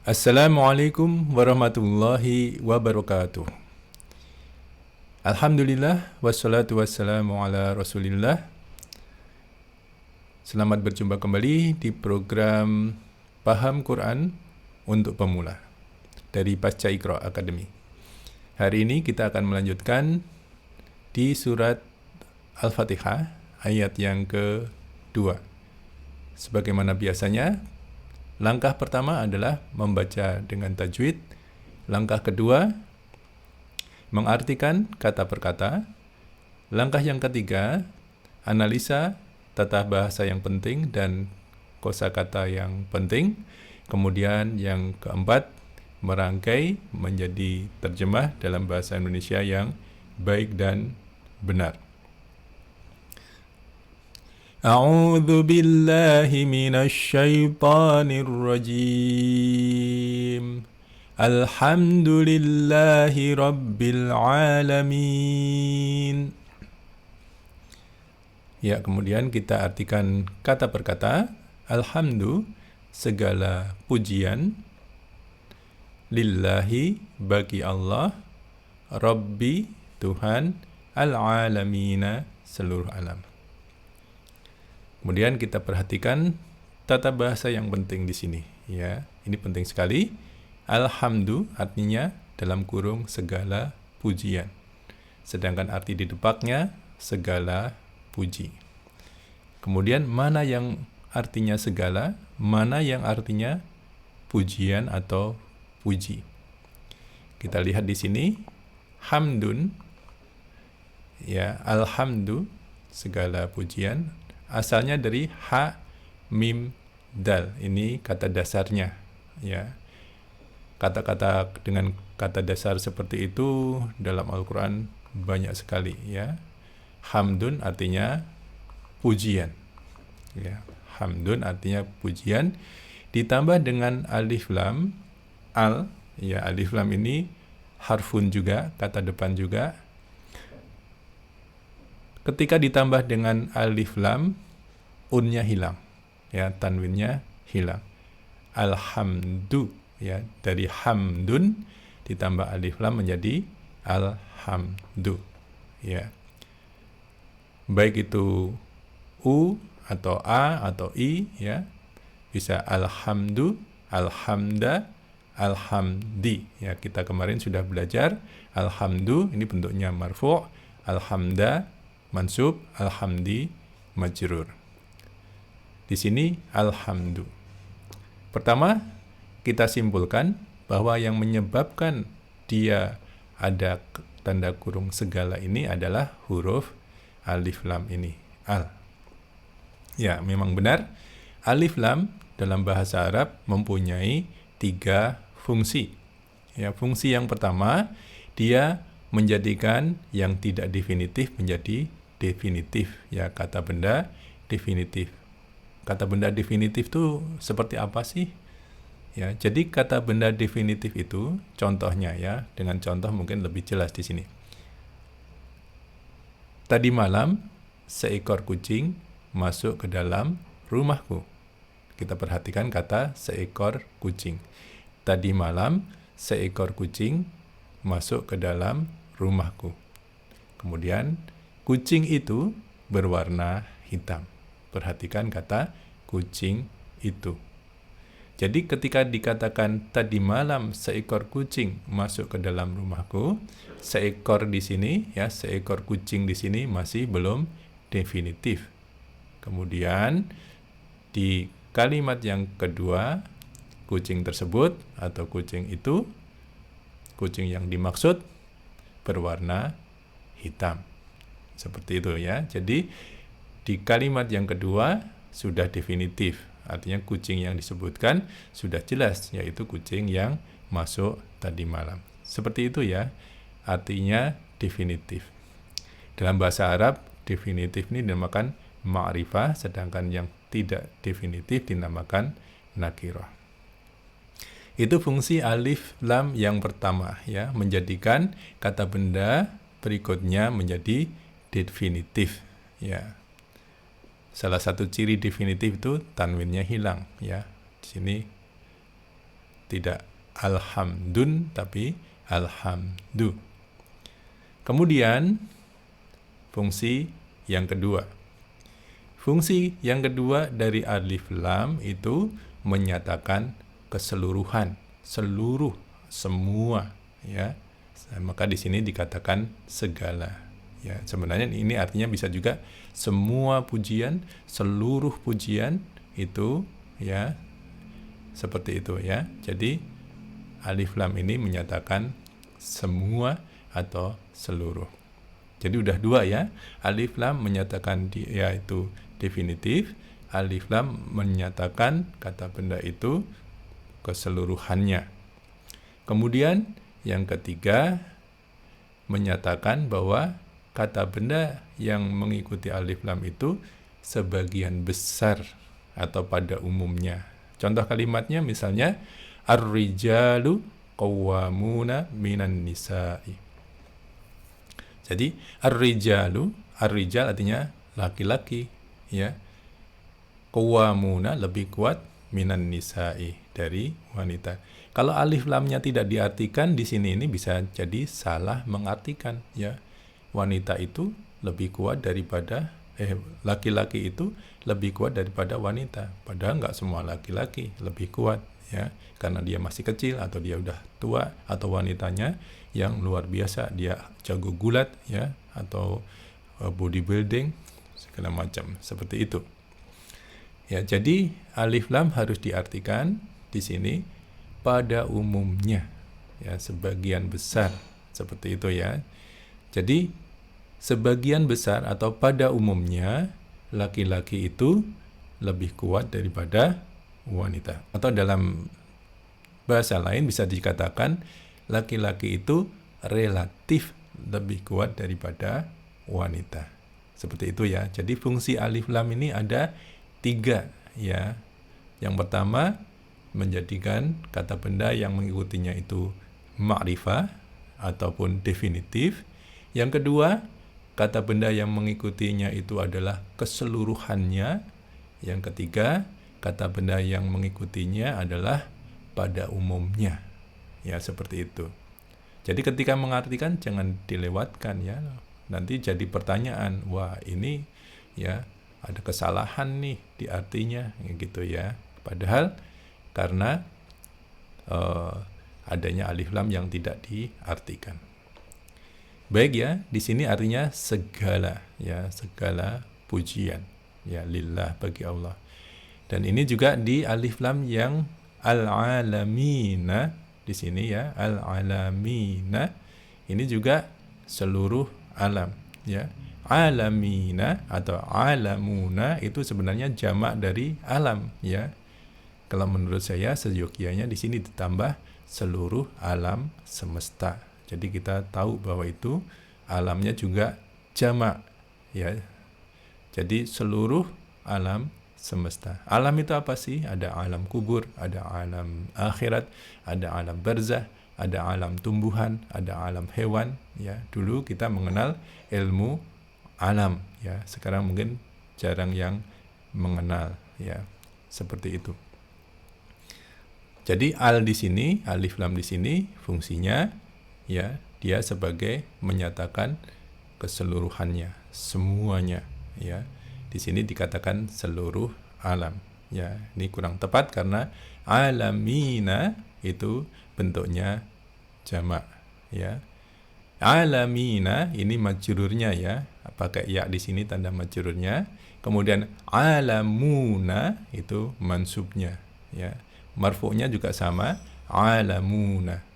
Assalamualaikum warahmatullahi wabarakatuh. Alhamdulillah wassalatu wassalamu ala Rasulillah. Selamat berjumpa kembali di program Paham Quran untuk Pemula dari Pasca Iqra Academy. Hari ini kita akan melanjutkan di surat Al-Fatihah ayat yang kedua. Sebagaimana biasanya, langkah pertama adalah membaca dengan tajwid. Langkah kedua, mengartikan kata per kata. Langkah yang ketiga, analisa tata bahasa yang penting dan kosakata yang penting. Kemudian yang keempat, merangkai menjadi terjemah dalam bahasa Indonesia yang baik dan benar. A'udzu billahi minasy syaithanir rajim. Alhamdulillahi rabbil alamin. Ya, kemudian kita artikan kata per kata. Alhamdu, segala pujian. Lillahi, bagi Allah. Rabbi, Tuhan. Al-alamina, seluruh alam. Kemudian kita perhatikan tata bahasa yang penting di sini. Ya, ini penting sekali. Alhamdu artinya dalam kurung segala pujian. Sedangkan arti di depannya segala puji. Kemudian mana yang artinya segala, mana yang artinya pujian atau puji. Kita lihat di sini hamdun, ya, alhamdu segala pujian asalnya dari ha mim dal. Ini kata dasarnya, ya. Kata-kata dengan kata dasar seperti itu dalam Al-Quran banyak sekali, ya. Hamdun artinya pujian, ya. Hamdun artinya pujian ditambah dengan alif lam al, ya. Alif lam ini harfun juga, kata depan juga. Ketika ditambah dengan alif lam, unnya hilang, ya, tanwinnya hilang. Alhamdu, ya, dari hamdun ditambah alif lam menjadi alhamdu, ya. Baik itu u atau a atau i, ya, bisa alhamdu, alhamda, alhamdi, ya. Kita kemarin sudah belajar alhamdu ini bentuknya marfu', alhamda mansub, alhamdi majrur. Di sini alhamdu. Pertama, kita simpulkan bahwa yang menyebabkan dia ada tanda kurung segala ini adalah huruf alif lam ini, al. Ya, memang benar. Alif lam dalam bahasa Arab mempunyai 3 fungsi. Ya, fungsi yang pertama, dia menjadikan yang tidak definitif menjadi definitif. Ya, kata benda definitif. Kata benda definitif itu seperti apa sih? Ya, jadi kata benda definitif itu contohnya, ya, dengan contoh mungkin lebih jelas di sini. Tadi malam seekor kucing masuk ke dalam rumahku. Kita perhatikan kata seekor kucing. Tadi malam seekor kucing masuk ke dalam rumahku. Kemudian kucing itu berwarna hitam. Perhatikan kata kucing itu. Jadi ketika dikatakan tadi malam seekor kucing masuk ke dalam rumahku, seekor di sini, ya, seekor kucing di sini masih belum definitif. Kemudian di kalimat yang kedua, kucing tersebut atau kucing itu, kucing yang dimaksud berwarna hitam. Seperti itu, ya. Jadi di kalimat yang kedua sudah definitif. Artinya kucing yang disebutkan sudah jelas, yaitu kucing yang masuk tadi malam. Seperti itu, ya. Artinya definitif. Dalam bahasa Arab, definitif ini dinamakan ma'rifah, sedangkan yang tidak definitif dinamakan nakirah. Itu fungsi alif lam yang pertama, ya, menjadikan kata benda berikutnya menjadi definitif, ya. Salah satu ciri definitif itu tanwinnya hilang, ya. Di sini tidak alhamdun tapi alhamdu. Kemudian fungsi yang kedua. Fungsi yang kedua dari alif lam itu menyatakan keseluruhan, seluruh, semua, ya. Maka di sini dikatakan segala. Ya, sebenarnya ini artinya bisa juga semua pujian, seluruh pujian itu, ya, seperti itu, ya. Jadi alif lam ini menyatakan semua atau seluruh. Jadi udah dua, ya. Alif lam menyatakan dia itu definitif, alif lam menyatakan kata benda itu keseluruhannya. Kemudian yang ketiga menyatakan bahwa kata benda yang mengikuti alif lam itu sebagian besar atau pada umumnya. Contoh kalimatnya misalnya ar-rijalu qawwamuna minan nisa'i. Jadi ar-rijal artinya laki-laki, ya. Qawwamuna lebih kuat minan nisa'i dari wanita. Kalau alif lamnya tidak diartikan di sini ini bisa jadi salah mengartikan, ya. Wanita itu lebih kuat daripada laki-laki itu lebih kuat daripada wanita. Padahal nggak semua laki-laki lebih kuat, ya, karena dia masih kecil atau dia udah tua, atau wanitanya yang luar biasa, dia jago gulat, ya, atau bodybuilding segala macam seperti itu. Ya, jadi alif lam harus diartikan di sini pada umumnya, ya, sebagian besar seperti itu, ya. Jadi sebagian besar atau pada umumnya laki-laki itu lebih kuat daripada wanita. Atau dalam bahasa lain bisa dikatakan laki-laki itu relatif lebih kuat daripada wanita. Seperti itu, ya. Jadi fungsi alif lam ini ada 3, ya. Yang pertama menjadikan kata benda yang mengikutinya itu ma'rifah ataupun definitif. Yang kedua, kata benda yang mengikutinya itu adalah keseluruhannya. Yang ketiga, kata benda yang mengikutinya adalah pada umumnya. Ya, seperti itu. Jadi ketika mengartikan jangan dilewatkan, ya. Nanti jadi pertanyaan, wah ini, ya, ada kesalahan nih di artinya, gitu, ya. Padahal karena adanya alif lam yang tidak diartikan. Baik, ya, di sini artinya segala, ya, segala pujian, ya, lillah, bagi Allah. Dan ini juga di alif lam yang al-alamina di sini, ya, al-alamina ini juga seluruh alam, ya. Alamina atau alamuna itu sebenarnya jamak dari alam, ya. Kalau menurut saya seyogyanya di sini ditambah seluruh alam semesta. Jadi kita tahu bahwa itu alamnya juga jamak, ya. Jadi seluruh alam semesta. Alam itu apa sih? Ada alam kubur, ada alam akhirat, ada alam barzah, ada alam tumbuhan, ada alam hewan, ya. Dulu kita mengenal ilmu alam, ya. Sekarang mungkin jarang yang mengenal, ya. Seperti itu. Jadi al di sini, alif lam di sini fungsinya, ya, dia sebagai menyatakan keseluruhannya, semuanya, ya. Di sini dikatakan seluruh alam, ya. Ini kurang tepat karena alamina itu bentuknya jamak, ya. Alamina ini majrurnya, ya, pakai ya di sini tanda majrurnya. Kemudian alamuna itu mansubnya, ya. Marfu'nya juga sama, alamuna.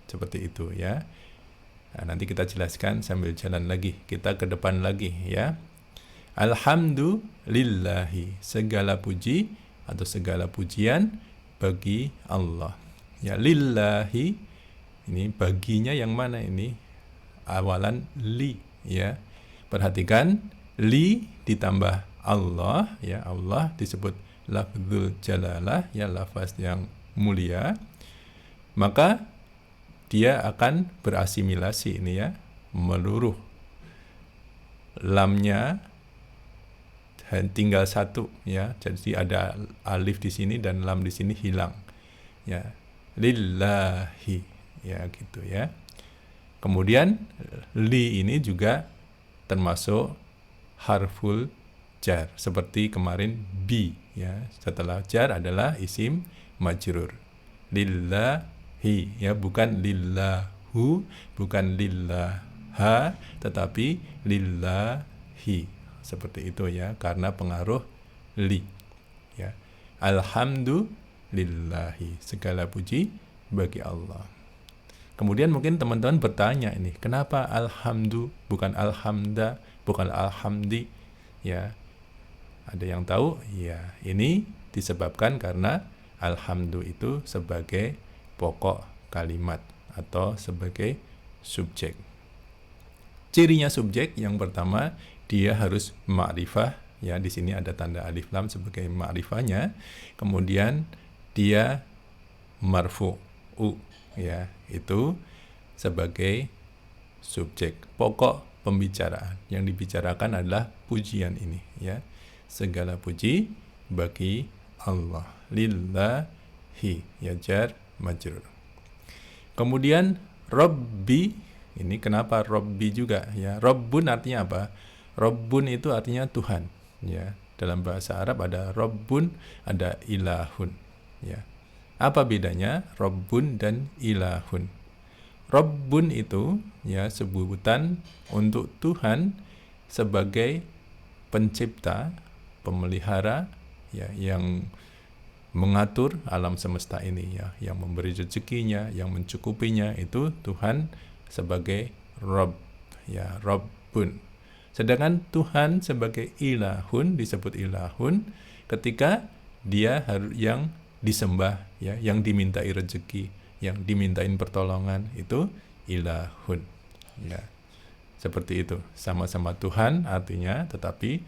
Seperti itu, ya. Nah, nanti kita jelaskan sambil jalan lagi. Kita ke depan lagi, ya. Alhamdulillahi, segala puji atau segala pujian bagi Allah. Ya, lillahi ini baginya yang mana ini? Awalan li, ya. Perhatikan li ditambah Allah, ya. Allah disebut lafzul jalalah, ya, lafaz yang mulia. Maka dia akan berasimilasi ini, ya, meluruh. Lamnya tinggal satu, ya. Jadi ada alif di sini dan lam di sini hilang, ya. lillahi, ya gitu ya. Kemudian li ini juga termasuk harful jar, seperti kemarin bi ya. Setelah jar adalah isim majrur. Lillahi ya, bukan lillahu, bukan lillaha, tetapi lillahi. Seperti itu ya, karena pengaruh li ya. Alhamdulillahi, segala puji bagi Allah. Kemudian mungkin teman-teman bertanya ini, kenapa alhamdu bukan alhamda, bukan alhamdi ya? Ada yang tahu? Ya, ini disebabkan karena alhamdu itu sebagai pokok kalimat atau sebagai subjek. Cirinya subjek yang pertama, dia harus ma'rifah ya, di sini ada tanda alif lam sebagai ma'rifahnya. Kemudian dia marfu'u ya, itu sebagai subjek, pokok pembicaraan. Yang dibicarakan adalah pujian ini ya. Segala puji bagi Allah. Lillahi ya, jar majrur. Kemudian Rabbi, ini kenapa Rabbi juga ya? Rabbun artinya apa? Rabbun itu artinya Tuhan ya. Dalam bahasa Arab ada Rabbun, ada ilahun ya. Apa bedanya Rabbun dan ilahun? Rabbun itu ya sebutan untuk Tuhan sebagai pencipta, pemelihara ya, yang mengatur alam semesta ini ya, yang memberi rezekinya, yang mencukupinya, itu Tuhan sebagai Rabb ya, Rabbun. Sedangkan Tuhan sebagai ilahun disebut ilahun ketika dia yang disembah ya, yang dimintai rezeki, yang dimintain pertolongan, itu ilahun ya. Seperti itu, sama-sama Tuhan artinya, tetapi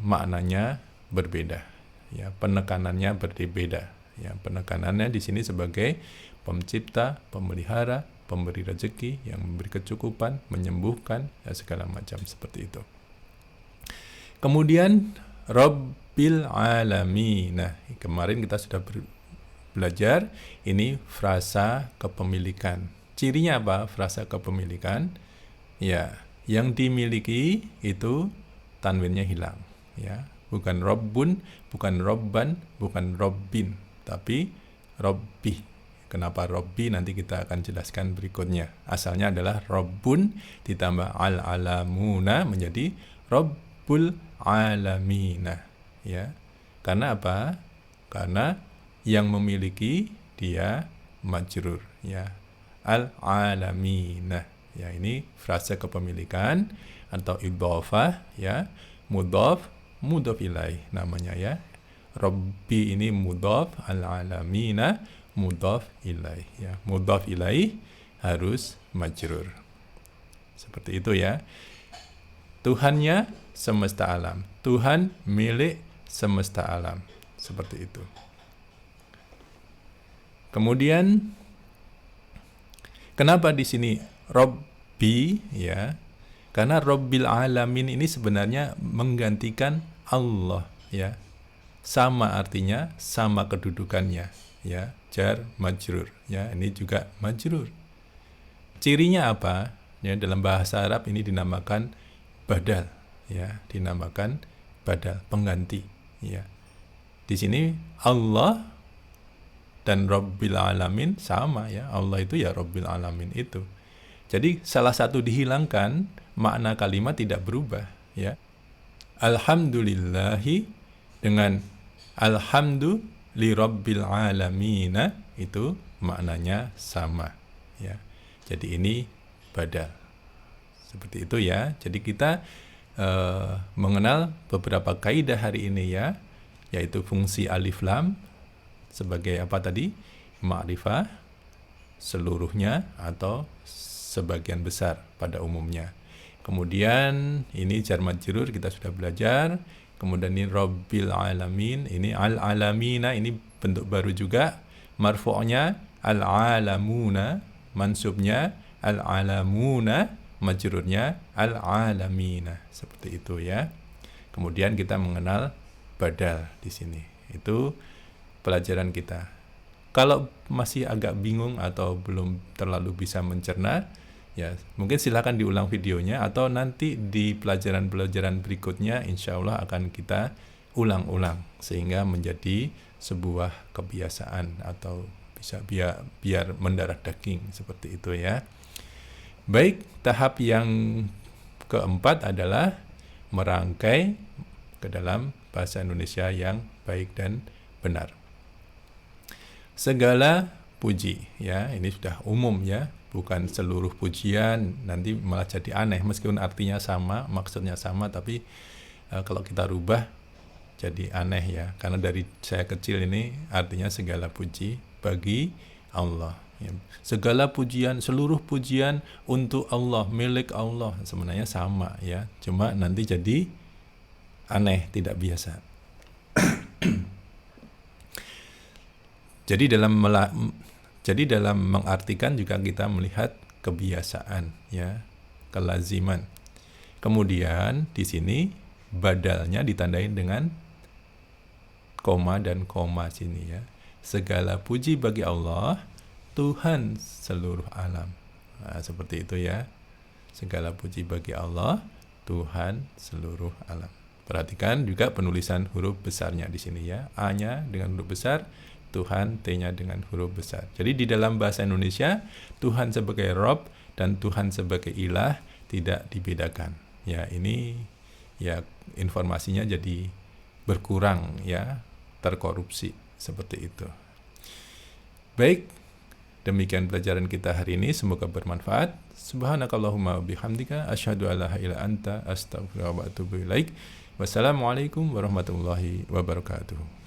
maknanya berbeda ya, penekanannya berbeda ya. Penekanannya di sini sebagai pencipta, pemelihara, pemberi rezeki, yang memberi kecukupan, menyembuhkan ya, segala macam seperti itu. Kemudian Rabbil alamin. Nah, kemarin kita sudah belajar ini frasa kepemilikan. Cirinya apa frasa kepemilikan? Ya, yang dimiliki itu tanwinnya hilang ya. Bukan Rabbun, bukan Robban, bukan Robbin, tapi Robbi. Kenapa Robbi? Nanti kita akan jelaskan berikutnya. Asalnya adalah Rabbun ditambah al-alamuna menjadi Rabbul alamina ya. Karena apa? Karena yang memiliki dia majrur ya, al-alamina ya. Ini frasa kepemilikan atau idhofah ya, mudhaf, mudhaf ilaih namanya ya. Rabbi ini mudhaf, al-alamina mudhaf ilaih ya. Mudhaf ilaih harus majrur. Seperti itu ya. Tuhannya semesta alam. Tuhan milik semesta alam. Seperti itu. Kemudian kenapa di sini Rabbi ya? Karena Rabbil alamin ini sebenarnya menggantikan Allah ya. Sama artinya, sama kedudukannya ya. Jar majrur ya, ini juga majrur. Cirinya apa? Ya, dalam bahasa Arab ini dinamakan badal ya, dinamakan badal, pengganti ya. Di sini Allah dan Rabbil alamin sama ya. Allah itu ya Rabbil alamin itu. Jadi salah satu dihilangkan, makna kalimat tidak berubah ya. Alhamdulillahi dengan alhamdu li rabbil alamina itu maknanya sama ya. Jadi ini badal. Seperti itu ya. Jadi kita mengenal beberapa kaidah hari ini ya, yaitu fungsi alif lam sebagai apa tadi? Ma'rifah seluruhnya atau sebagian besar pada umumnya. Kemudian ini jar majrur kita sudah belajar. Kemudian ini Rabbil alamin, ini al-alamina, ini bentuk baru juga. Marfu'nya al-alamuna, mansubnya al-alamuna, majrurnya al-alamina. Seperti itu ya. Kemudian kita mengenal badal di sini. Itu pelajaran kita. Kalau masih agak bingung atau belum terlalu bisa mencerna, ya mungkin silakan diulang videonya, atau nanti di pelajaran-pelajaran berikutnya insya Allah akan kita ulang-ulang sehingga menjadi sebuah kebiasaan atau bisa biar mendarah daging seperti itu ya. Baik, tahap yang keempat adalah merangkai ke dalam bahasa Indonesia yang baik dan benar. Segala puji, ya ini sudah umum ya, bukan seluruh pujian, nanti malah jadi aneh meskipun artinya sama, maksudnya sama, tapi kalau kita rubah jadi aneh ya, karena dari saya kecil ini artinya segala puji bagi Allah. Ya. Segala pujian, seluruh pujian untuk Allah, milik Allah, sebenarnya sama ya, cuma nanti jadi aneh, tidak biasa. Jadi dalam mengartikan juga kita melihat kebiasaan ya, kelaziman. Kemudian di sini badalnya ditandai dengan koma dan koma sini ya. Segala puji bagi Allah, Tuhan seluruh alam. Nah, seperti itu ya. Segala puji bagi Allah, Tuhan seluruh alam. Perhatikan juga penulisan huruf besarnya di sini ya. A-nya dengan huruf besar, Tuhan, T-nya dengan huruf besar. Jadi di dalam bahasa Indonesia, Tuhan sebagai Rob dan Tuhan sebagai Ilah tidak dibedakan. Ya, ini ya informasinya jadi berkurang ya, terkorupsi seperti itu. Baik, demikian pelajaran kita hari ini, semoga bermanfaat. Subhanakallahumma bihamdika asyhadu alla ilaha illa anta astaghfiruka wa atubu ilaik. Wassalamualaikum warahmatullahi wabarakatuh.